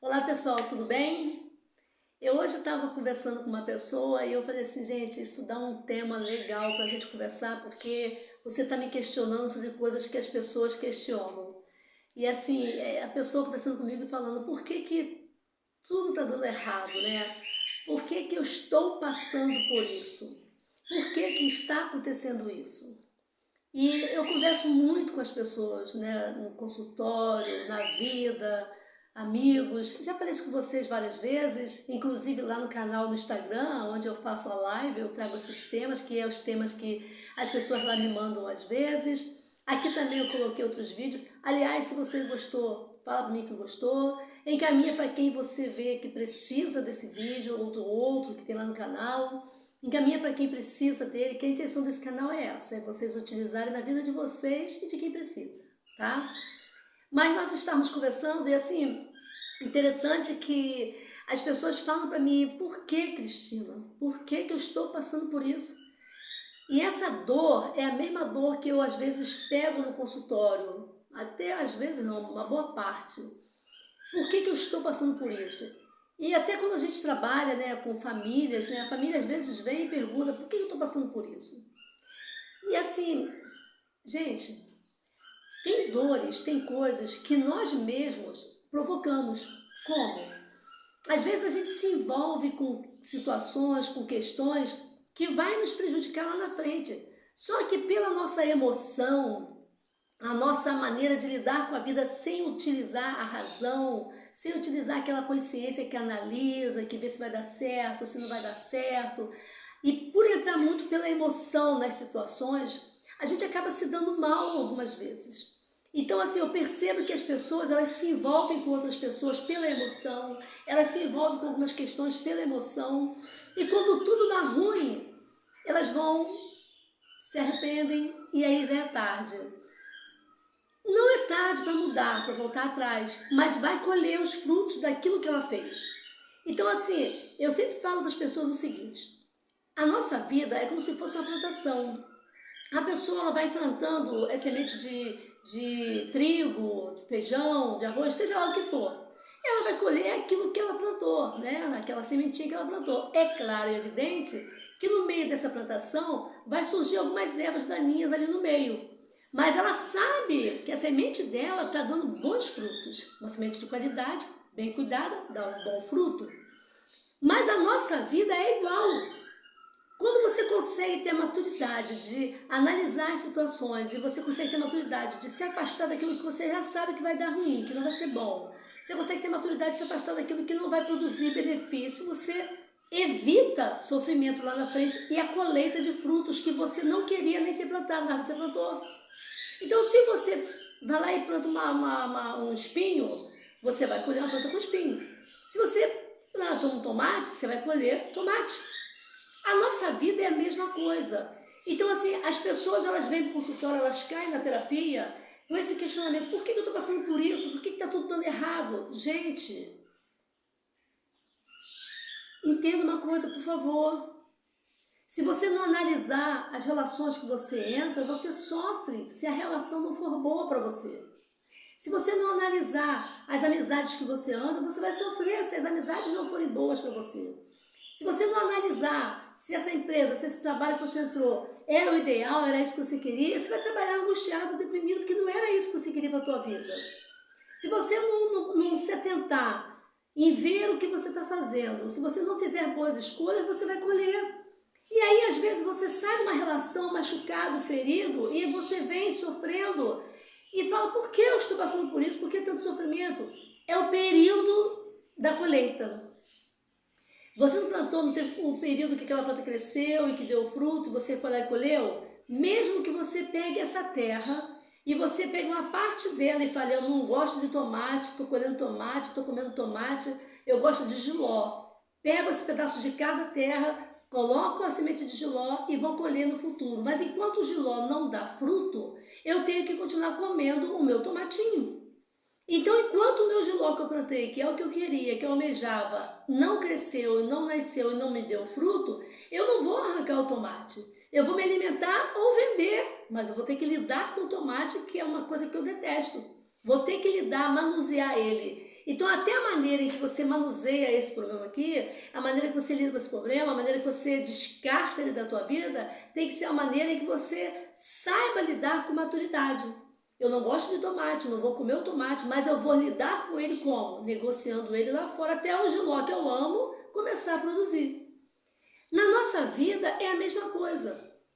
Olá pessoal, tudo bem? Eu hoje estava conversando com uma pessoa e eu falei assim, gente, isso dá um tema legal para a gente conversar porque você está me questionando sobre coisas que as pessoas questionam. E assim, a pessoa conversando comigo e falando, por que que tudo está dando errado, né? Por que que eu estou passando por isso? Por que que está acontecendo isso? E eu converso muito com as pessoas, né, no consultório, na vida, amigos. Já falei isso com vocês várias vezes, inclusive lá no canal no Instagram, onde eu faço a live, eu trago esses temas, que é os temas que as pessoas lá me mandam às vezes. Aqui também eu coloquei outros vídeos. Aliás, se você gostou, fala para mim que gostou. Encaminha para quem você vê que precisa desse vídeo ou do outro que tem lá no canal. Encaminha para quem precisa dele, que a intenção desse canal é essa, é vocês utilizarem na vida de vocês e de quem precisa, tá? Mas nós estamos conversando e assim, interessante que as pessoas falam para mim, por que, Cristina? Por que que eu estou passando por isso? E essa dor é a mesma dor que eu às vezes pego no consultório, até às vezes não, uma boa parte. Por que que eu estou passando por isso? E até quando a gente trabalha, né, com famílias, né, a família às vezes vem e pergunta por que eu estou passando por isso? E assim, gente, tem dores, tem coisas que nós mesmos provocamos. Como? Às vezes a gente se envolve com situações, com questões que vai nos prejudicar lá na frente. Só que pela nossa emoção, a nossa maneira de lidar com a vida sem utilizar a razão, sem utilizar aquela consciência que analisa, que vê se vai dar certo, se não vai dar certo. E por entrar muito pela emoção nas situações, a gente acaba se dando mal algumas vezes. Então, assim, eu percebo que as pessoas, elas se envolvem com outras pessoas pela emoção, elas se envolvem com algumas questões pela emoção, e quando tudo dá ruim, elas vão, se arrependem, e aí já é tarde. Não é tarde para mudar, para voltar atrás, mas vai colher os frutos daquilo que ela fez. Então, assim, eu sempre falo para as pessoas o seguinte: a nossa vida é como se fosse uma plantação. A pessoa ela vai plantando semente de trigo, de feijão, de arroz, seja lá o que for. Ela vai colher aquilo que ela plantou, né? Aquela sementinha que ela plantou. É claro e evidente que no meio dessa plantação vai surgir algumas ervas daninhas ali no meio. Mas ela sabe que a semente dela está dando bons frutos. Uma semente de qualidade, bem cuidada, dá um bom fruto. Mas a nossa vida é igual. Quando você consegue ter a maturidade de analisar as situações e você consegue ter a maturidade de se afastar daquilo que você já sabe que vai dar ruim, que não vai ser bom, você consegue ter a maturidade de se afastar daquilo que não vai produzir benefício, você evita sofrimento lá na frente e a colheita de frutos que você não queria nem ter plantado, mas você plantou. Então, se você vai lá e planta um espinho, você vai colher uma planta com espinho. Se você planta um tomate, você vai colher tomate. A nossa vida é a mesma coisa. Então, assim, as pessoas, elas vêm para o consultório, elas caem na terapia com esse questionamento: por que eu estou passando por isso? Por que está tudo dando errado? Gente, entenda uma coisa, por favor. Se você não analisar as relações que você entra, você sofre se a relação não for boa para você. Se você não analisar as amizades que você anda, você vai sofrer se as amizades não forem boas para você. Se você não analisar se essa empresa, se esse trabalho que você entrou era o ideal, era isso que você queria, você vai trabalhar angustiado, deprimido, porque não era isso que você queria para a tua vida. Se você não se atentar em ver o que você está fazendo, se você não fizer boas escolhas, você vai colher. E aí, às vezes, você sai de uma relação machucado, ferido, e você vem sofrendo e fala: por que eu estou passando por isso? Por que tanto sofrimento? É o período da colheita. Você não plantou no o período que aquela planta cresceu e que deu fruto, você foi lá e colheu? Mesmo que você pegue essa terra e você pegue uma parte dela e fale: eu não gosto de tomate, estou colhendo tomate, estou comendo tomate, eu gosto de jiló. Pego esse pedaço de cada terra, coloco a semente de jiló e vou colher no futuro. Mas enquanto o jiló não dá fruto, eu tenho que continuar comendo o meu tomatinho. Então, enquanto o meu jiló que eu plantei, que é o que eu queria, que eu almejava, não cresceu, não nasceu e não me deu fruto, eu não vou arrancar o tomate. Eu vou me alimentar ou vender, mas eu vou ter que lidar com o tomate, que é uma coisa que eu detesto. Vou ter que lidar, manusear ele. Então, até a maneira em que você manuseia esse problema aqui, a maneira que você lida com esse problema, a maneira que você descarta ele da tua vida, tem que ser a maneira em que você saiba lidar com maturidade. Eu não gosto de tomate, não vou comer o tomate, mas eu vou lidar com ele como? Negociando ele lá fora, até o giló que eu amo começar a produzir. Na nossa vida é a mesma coisa.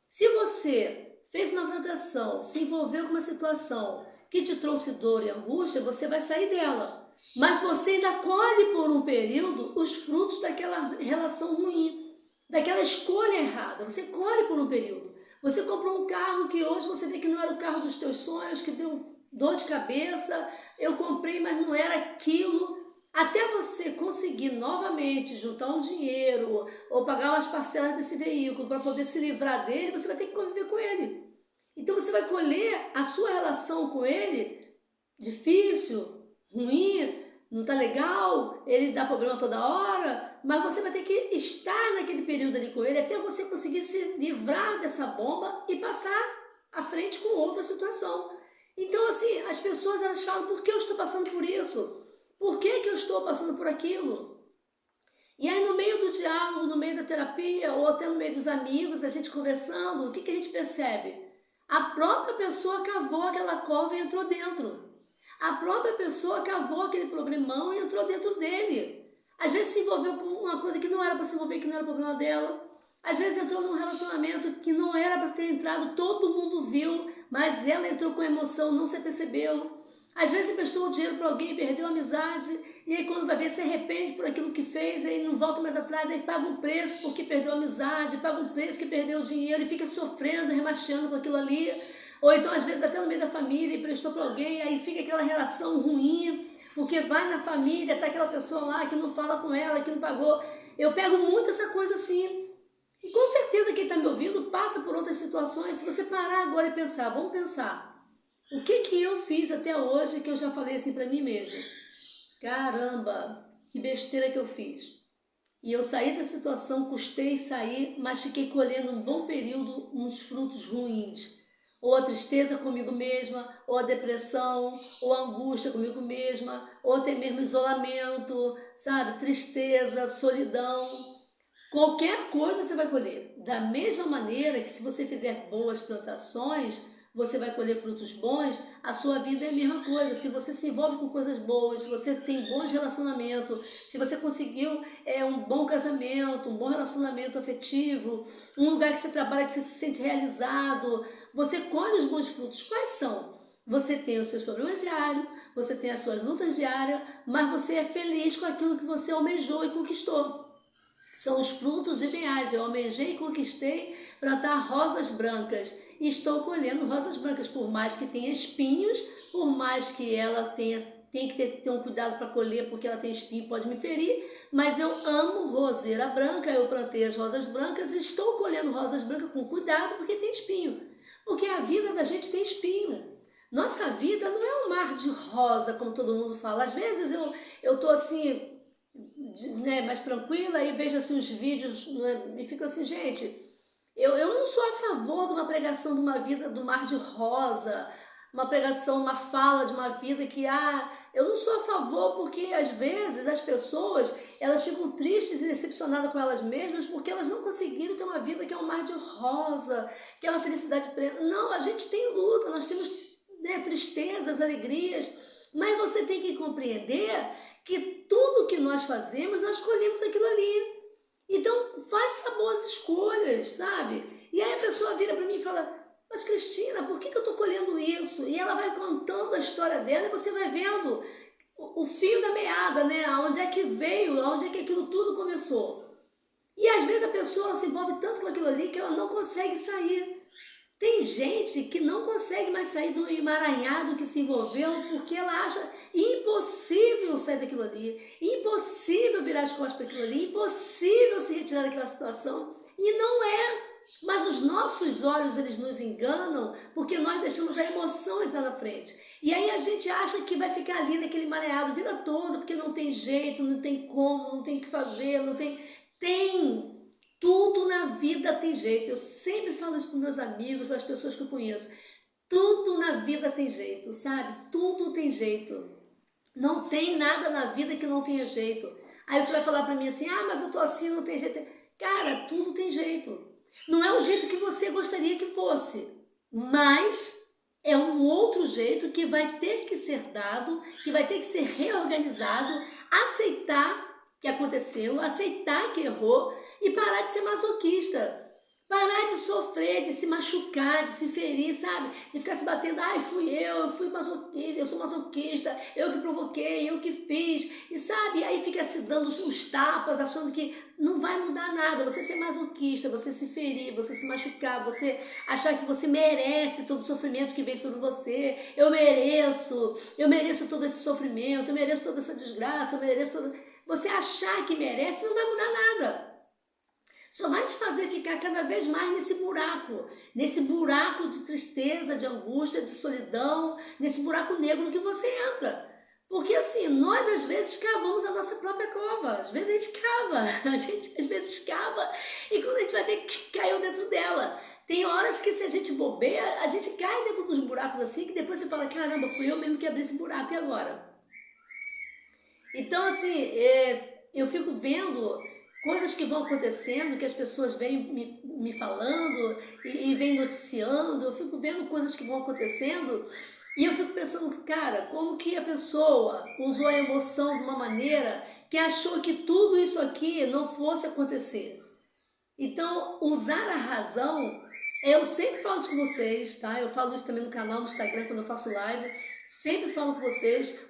Se você fez uma plantação, se envolveu com uma situação que te trouxe dor e angústia, você vai sair dela. Mas você ainda colhe por um período os frutos daquela relação ruim, daquela escolha errada. Você colhe por um período. Você comprou um carro que hoje você vê que não era o carro dos teus sonhos, que deu dor de cabeça. Eu comprei, mas não era aquilo. Até você conseguir novamente juntar um dinheiro ou pagar umas parcelas desse veículo para poder se livrar dele, você vai ter que conviver com ele. Então você vai colher a sua relação com ele difícil, ruim, não tá legal, ele dá problema toda hora, mas você vai ter que estar naquele período ali com ele até você conseguir se livrar dessa bomba e passar à frente com outra situação. Então assim, as pessoas elas falam, por que eu estou passando por isso? Por que eu estou passando por aquilo? E aí no meio do diálogo, no meio da terapia, ou até no meio dos amigos, a gente conversando, o que a gente percebe? A própria pessoa cavou aquela cova e entrou dentro. A própria pessoa cavou aquele problemão e entrou dentro dele. Às vezes se envolveu com uma coisa que não era para se envolver, que não era problema dela. Às vezes entrou num relacionamento que não era para ter entrado, todo mundo viu, mas ela entrou com emoção, não se percebeu. Às vezes emprestou o dinheiro para alguém, perdeu a amizade, e aí quando vai ver, se arrepende por aquilo que fez, aí não volta mais atrás, aí paga um preço porque perdeu a amizade, paga um preço que perdeu o dinheiro e fica sofrendo, remacheando com aquilo ali. Ou então às vezes até no meio da família, emprestou para alguém, aí fica aquela relação ruim, porque vai na família, tá aquela pessoa lá que não fala com ela, que não pagou. Eu pego muito essa coisa assim. E com certeza quem está me ouvindo passa por outras situações. Se você parar agora e pensar, vamos pensar. O que eu fiz até hoje que eu já falei assim para mim mesma? Caramba, que besteira que eu fiz. E eu saí da situação, custei sair, mas fiquei colhendo um bom período uns frutos ruins. Ou a tristeza comigo mesma, ou a depressão, ou a angústia comigo mesma, ou até mesmo isolamento, sabe? Tristeza, solidão. Qualquer coisa você vai colher. Da mesma maneira que se você fizer boas plantações, você vai colher frutos bons, a sua vida é a mesma coisa. Se você se envolve com coisas boas, se você tem bons relacionamentos, se você conseguiu um bom casamento, um bom relacionamento afetivo, um lugar que você trabalha que você se sente realizado, você colhe os bons frutos. Quais são? Você tem os seus problemas diários, você tem as suas lutas diárias, mas você é feliz com aquilo que você almejou e conquistou. São os frutos ideais. Eu almejei e conquistei plantar rosas brancas. E estou colhendo rosas brancas, por mais que tenha espinhos, por mais que ela tenha que ter um cuidado para colher, porque ela tem espinho e pode me ferir, mas eu amo roseira branca, eu plantei as rosas brancas e estou colhendo rosas brancas com cuidado, porque tem espinho. Porque a vida da gente tem espinho. Nossa vida não é um mar de rosa, como todo mundo fala. Às vezes eu tô assim, né, mais tranquila e vejo assim os vídeos, né, e fico assim, gente, eu não sou a favor de uma pregação de uma vida do mar de rosa, uma pregação, uma fala de uma vida que, eu não sou a favor porque às vezes as pessoas, elas ficam tristes e decepcionadas com elas mesmas porque elas não conseguiram ter uma vida que é um mar de rosa, que é uma felicidade plena. Não, a gente tem luta, nós temos, né, tristezas, alegrias, mas você tem que compreender que tudo que nós fazemos, nós colhemos aquilo ali. Então, faça boas escolhas, sabe? E aí a pessoa vira para mim e fala, mas Cristina, por que eu estou colhendo isso? E ela vai contando a história dela e você vai vendo o fio da meada, né? Onde é que veio, onde é que aquilo tudo começou. E às vezes a pessoa se envolve tanto com aquilo ali que ela não consegue sair. Tem gente que não consegue mais sair do emaranhado que se envolveu porque ela acha impossível sair daquilo ali, impossível virar as costas para aquilo ali, impossível se retirar daquela situação. E não é. Mas os nossos olhos, eles nos enganam porque nós deixamos a emoção entrar na frente. E aí a gente acha que vai ficar ali naquele emaranhado a vida toda porque não tem jeito, não tem como, não tem o que fazer, não tem... Tem! Tudo na vida tem jeito. Eu sempre falo isso para os meus amigos, para as pessoas que eu conheço. Tudo na vida tem jeito, sabe? Tudo tem jeito. Não tem nada na vida que não tenha jeito. Aí você vai falar pra mim assim, mas eu tô assim, não tem jeito. Cara, tudo tem jeito. Não é o jeito que você gostaria que fosse, mas é um outro jeito que vai ter que ser dado, que vai ter que ser reorganizado, aceitar que aconteceu, aceitar que errou e parar de ser masoquista. Parar de sofrer, de se machucar, de se ferir, sabe? De ficar se batendo, eu fui masoquista, eu sou masoquista, eu que provoquei, eu que fiz. E sabe, aí fica se dando uns tapas, achando que não vai mudar nada. Você ser masoquista, você se ferir, você se machucar, você achar que você merece todo o sofrimento que vem sobre você. Eu mereço todo esse sofrimento, eu mereço toda essa desgraça, eu mereço toda... Você achar que merece não vai mudar nada. Só vai te fazer ficar cada vez mais nesse buraco de tristeza, de angústia, de solidão, nesse buraco negro que você entra. Porque assim, nós às vezes cavamos a nossa própria cova, às vezes a gente cava, a gente às vezes cava e quando a gente vai ver que caiu dentro dela. Tem horas que se a gente bobeia, a gente cai dentro dos buracos assim, que depois você fala, caramba, fui eu mesmo que abri esse buraco, e agora? Então assim, eu fico vendo coisas que vão acontecendo, que as pessoas vêm me falando e vêm noticiando, eu fico vendo coisas que vão acontecendo e eu fico pensando, cara, como que a pessoa usou a emoção de uma maneira que achou que tudo isso aqui não fosse acontecer. Então, usar a razão, eu sempre falo isso com vocês, tá? Eu falo isso também no canal, no Instagram, quando eu faço live. Sempre falo com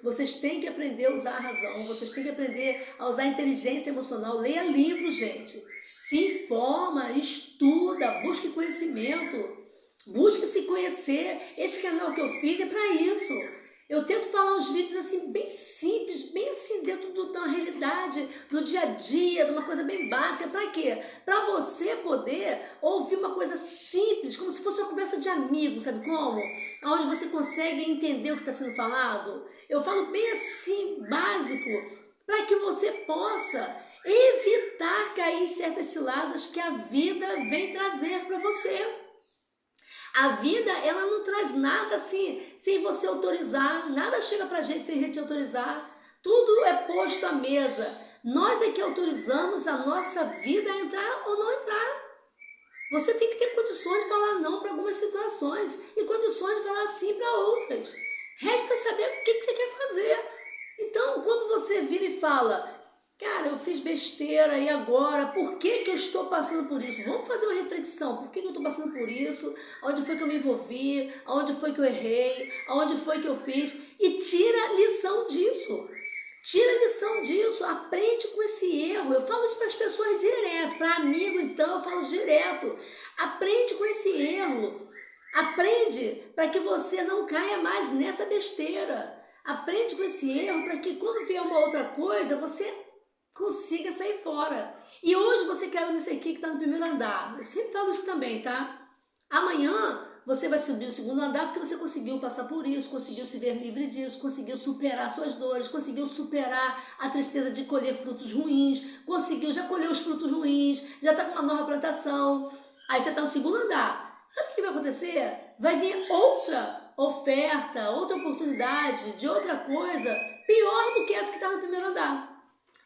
vocês têm que aprender a usar a razão, vocês têm que aprender a usar a inteligência emocional. Leia livros, gente. Se informa, estuda, busque conhecimento, busque se conhecer. Esse canal que eu fiz é para isso. Eu tento falar uns vídeos assim bem simples, bem assim dentro da realidade, do dia a dia, de uma coisa bem básica. Para quê? Para você poder ouvir uma coisa simples, como se fosse uma conversa de amigo, sabe como? Onde você consegue entender o que está sendo falado. Eu falo bem assim, básico, para que você possa evitar cair em certas ciladas que a vida vem trazer para você. A vida, ela não traz nada assim, sem você autorizar, nada chega pra gente sem a gente autorizar, tudo é posto à mesa, nós é que autorizamos a nossa vida a entrar ou não entrar. Você tem que ter condições de falar não para algumas situações e condições de falar sim para outras. Resta saber o que você quer fazer. Então, quando você vira e fala, cara, eu fiz besteira e agora, por que eu estou passando por isso? Vamos fazer uma reflexão, por que eu estou passando por isso? Onde foi que eu me envolvi? Onde foi que eu errei? Onde foi que eu fiz? E tira lição disso. Tira lição disso, aprende com esse erro. Eu falo isso para as pessoas direto, para amigo então eu falo direto. Aprende com esse erro. Aprende para que você não caia mais nessa besteira. Aprende com esse erro para que quando vier uma outra coisa, você consiga sair fora. E hoje você caiu nesse aqui que está no primeiro andar. Eu sempre falo isso também, tá? Amanhã você vai subir o segundo andar porque você conseguiu passar por isso, conseguiu se ver livre disso, conseguiu superar suas dores, conseguiu superar a tristeza de colher frutos ruins, já colheu os frutos ruins, já está com uma nova plantação. Aí você está no segundo andar. Sabe o que vai acontecer? Vai vir outra oferta, outra oportunidade de outra coisa pior do que essa que está no primeiro andar.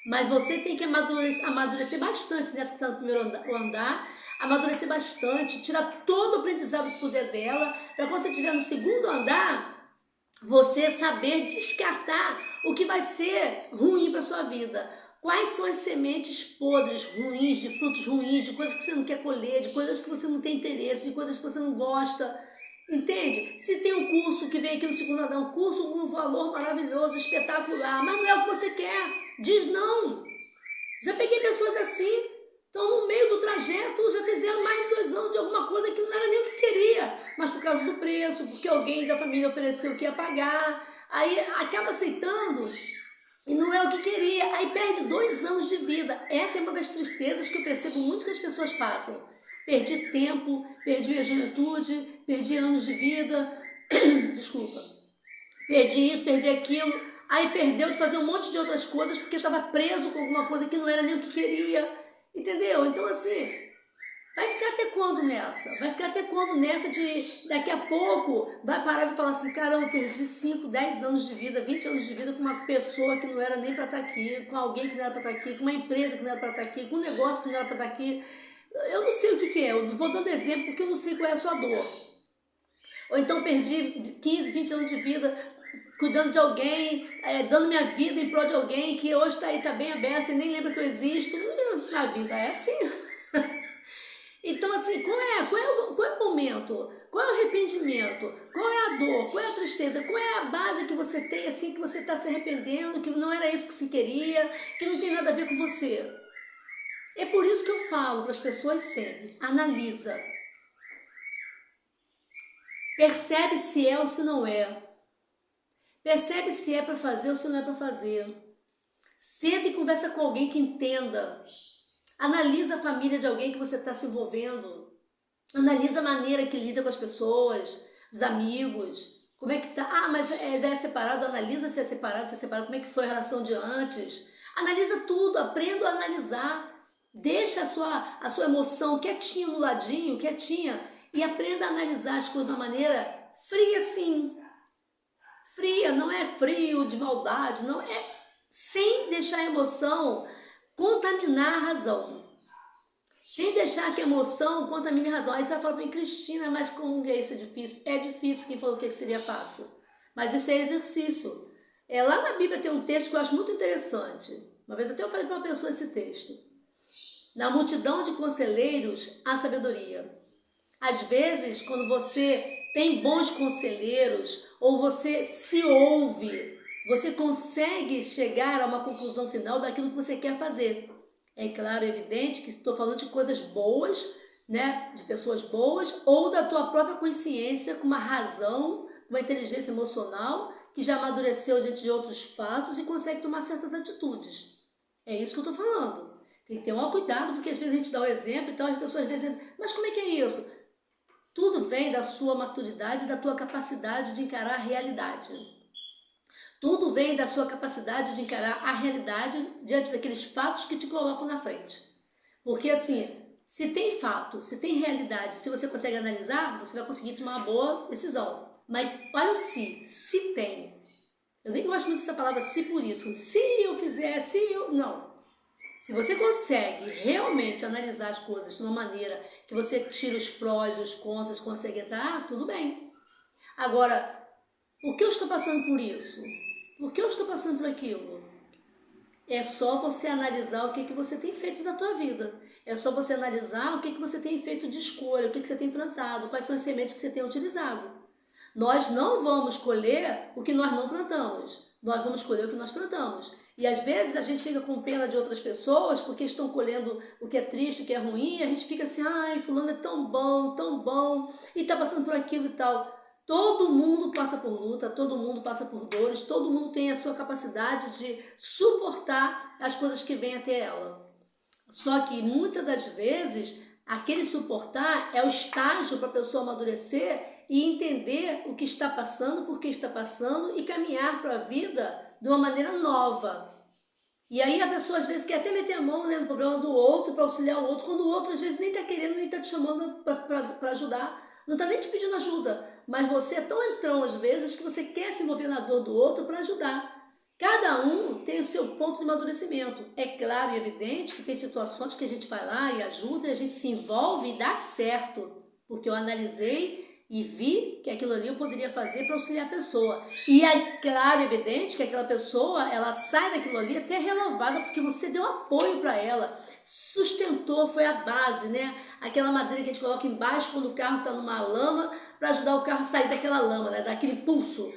Mas você tem que amadurecer bastante nessa que está no primeiro andar, amadurecer bastante, tirar todo o aprendizado que puder dela, para quando você estiver no segundo andar, você saber descartar o que vai ser ruim para sua vida. Quais são as sementes podres, ruins, de frutos ruins, de coisas que você não quer colher, de coisas que você não tem interesse, de coisas que você não gosta. Entende? Se tem um curso que vem aqui no segundo andar, um curso com um valor maravilhoso, espetacular, mas não é o que você quer, diz não. Já peguei pessoas assim, estão no meio do trajeto, já fizeram mais de 2 anos de alguma coisa que não era nem o que queria, mas por causa do preço, porque alguém da família ofereceu que ia pagar, aí acaba aceitando e não é o que queria, aí perde 2 anos de vida. Essa é uma das tristezas que eu percebo muito que as pessoas passam. Perdi tempo, perdi minha juventude, perdi anos de vida, desculpa, perdi isso, perdi aquilo, aí perdeu de fazer um monte de outras coisas porque estava preso com alguma coisa que não era nem o que queria, entendeu? Então assim, Vai ficar até quando nessa? Vai ficar até quando nessa de daqui a pouco vai parar e falar assim, caramba, eu perdi 5, 10 anos de vida, 20 anos de vida com uma pessoa que não era nem para estar aqui, com alguém que não era para estar aqui, com uma empresa que não era para estar aqui, com um negócio que não era para estar aqui. Eu não sei o que é, eu vou dando exemplo porque eu não sei qual é a sua dor. Ou então perdi 15, 20 anos de vida cuidando de alguém, dando minha vida em prol de alguém que hoje está aí, tá bem aberto e nem lembra que eu existo. A vida é assim. Então, assim, qual é o momento? Qual é o arrependimento? Qual é a dor? Qual é a tristeza? Qual é a base que você tem, assim, que você está se arrependendo, que não era isso que se queria, que não tem nada a ver com você? É por isso que eu falo para as pessoas sempre, analisa. Percebe se é ou se não é. Percebe se é para fazer ou se não é para fazer. Senta e conversa com alguém que entenda. Analisa a família de alguém que você está se envolvendo. Analisa a maneira que lida com as pessoas, os amigos. Como é que tá? Ah, mas já é separado. Analisa se é separado, como é que foi a relação de antes. Analisa tudo, aprenda a analisar. Deixa a sua emoção quietinha no ladinho, quietinha, e aprenda a analisar as coisas de uma maneira fria, sim. Fria, não é frio de maldade, não é sem deixar a emoção contaminar a razão. Sem deixar que a emoção contamine a razão. Aí você vai falar para mim, Cristina, mas como que é isso? É difícil? É difícil, quem falou que seria fácil. Mas isso é exercício. Lá na Bíblia tem um texto que eu acho muito interessante. Uma vez até eu falei para uma pessoa esse texto. Na multidão de conselheiros, há sabedoria. Às vezes, quando você tem bons conselheiros, ou você se ouve, você consegue chegar a uma conclusão final daquilo que você quer fazer. É claro, é evidente que estou falando de coisas boas, né, de pessoas boas, ou da tua própria consciência, com uma razão, uma inteligência emocional, que já amadureceu diante de outros fatos e consegue tomar certas atitudes. É isso que eu estou falando. Tem que ter um cuidado, porque às vezes a gente dá o exemplo, então as pessoas às vezes dizem, mas como é que é isso? Tudo vem da sua maturidade e da tua capacidade de encarar a realidade. Tudo vem da sua capacidade de encarar a realidade diante daqueles fatos que te colocam na frente. Porque assim, se tem fato, se tem realidade, se você consegue analisar, você vai conseguir tomar uma boa decisão. Mas olha o se tem. Eu nem gosto muito dessa palavra se por isso. Se eu fizer, se eu... Não. Se você consegue realmente analisar as coisas de uma maneira que você tira os prós e os contras, consegue entrar, tudo bem. Agora, por que eu estou passando por isso? Por que eu estou passando por aquilo? É só você analisar o que você tem feito da tua vida. É só você analisar o que você tem feito de escolha, o que você tem plantado, quais são as sementes que você tem utilizado. Nós não vamos colher o que nós não plantamos. Nós vamos colher o que nós plantamos. E às vezes a gente fica com pena de outras pessoas porque estão colhendo o que é triste, o que é ruim, e a gente fica assim, ai, fulano é tão bom, e está passando por aquilo e tal. Todo mundo passa por luta, todo mundo passa por dores, todo mundo tem a sua capacidade de suportar as coisas que vêm até ela. Só que muitas das vezes, aquele suportar é o estágio para a pessoa amadurecer e entender o que está passando, por que está passando e caminhar para a vida de uma maneira nova. E aí a pessoa às vezes quer até meter a mão, né, no problema do outro, para auxiliar o outro, quando o outro às vezes nem está querendo, nem está te chamando para ajudar, não está nem te pedindo ajuda, mas você é tão entrão às vezes que você quer se mover na dor do outro para ajudar. Cada um tem o seu ponto de amadurecimento. É claro e evidente que tem situações que a gente vai lá e ajuda, e a gente se envolve e dá certo, porque eu analisei e vi que aquilo ali eu poderia fazer para auxiliar a pessoa. E é claro e evidente que aquela pessoa, ela sai daquilo ali até renovada, porque você deu apoio para ela, sustentou, foi a base, né? Aquela madeira que a gente coloca embaixo quando o carro está numa lama, para ajudar o carro a sair daquela lama, né? Daquele impulso.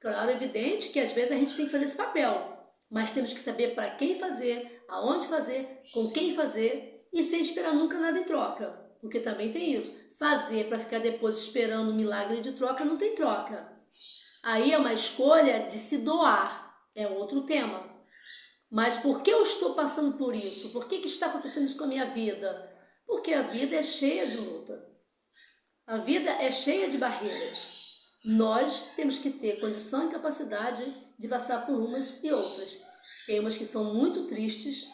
Claro, é evidente que às vezes a gente tem que fazer esse papel, mas temos que saber para quem fazer, aonde fazer, com quem fazer e sem esperar nunca nada em troca, porque também tem isso. Fazer para ficar depois esperando um milagre de troca não tem troca. Aí é uma escolha de se doar, é outro tema. Mas por que eu estou passando por isso? Por que está acontecendo isso com a minha vida? Porque a vida é cheia de luta. A vida é cheia de barreiras. Nós temos que ter condição e capacidade de passar por umas e outras. Tem umas que são muito tristes,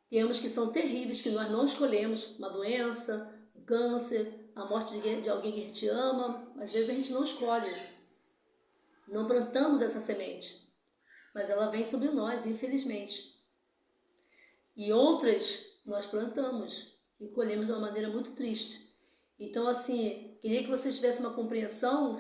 tem umas que são terríveis, que nós não escolhemos, uma doença, um câncer, a morte de alguém que a gente ama. Às vezes a gente não escolhe, não plantamos essa semente, mas ela vem sobre nós, infelizmente. E outras nós plantamos e colhemos de uma maneira muito triste. Então, assim, queria que vocês tivessem uma compreensão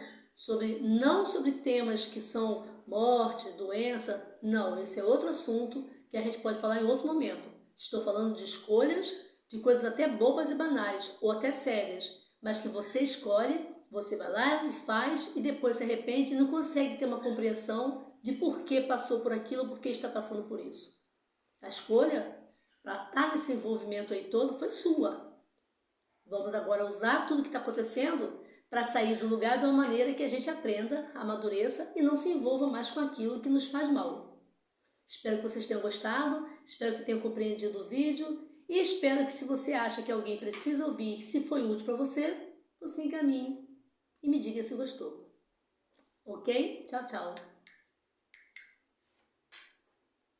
não sobre temas que são morte, doença, não, esse é outro assunto que a gente pode falar em outro momento. Estou falando de escolhas, de coisas até bobas e banais, ou até sérias, mas que você escolhe, você vai lá e faz, e depois se arrepende e não consegue ter uma compreensão de por que passou por aquilo, por que está passando por isso. A escolha, para estar nesse envolvimento aí todo, foi sua. Vamos agora usar tudo que está acontecendo para sair do lugar de uma maneira que a gente aprenda, amadureça e não se envolva mais com aquilo que nos faz mal. Espero que vocês tenham gostado, espero que tenham compreendido o vídeo e espero que, se você acha que alguém precisa ouvir, se foi útil para você, você encaminhe e me diga se gostou. Ok? Tchau, tchau.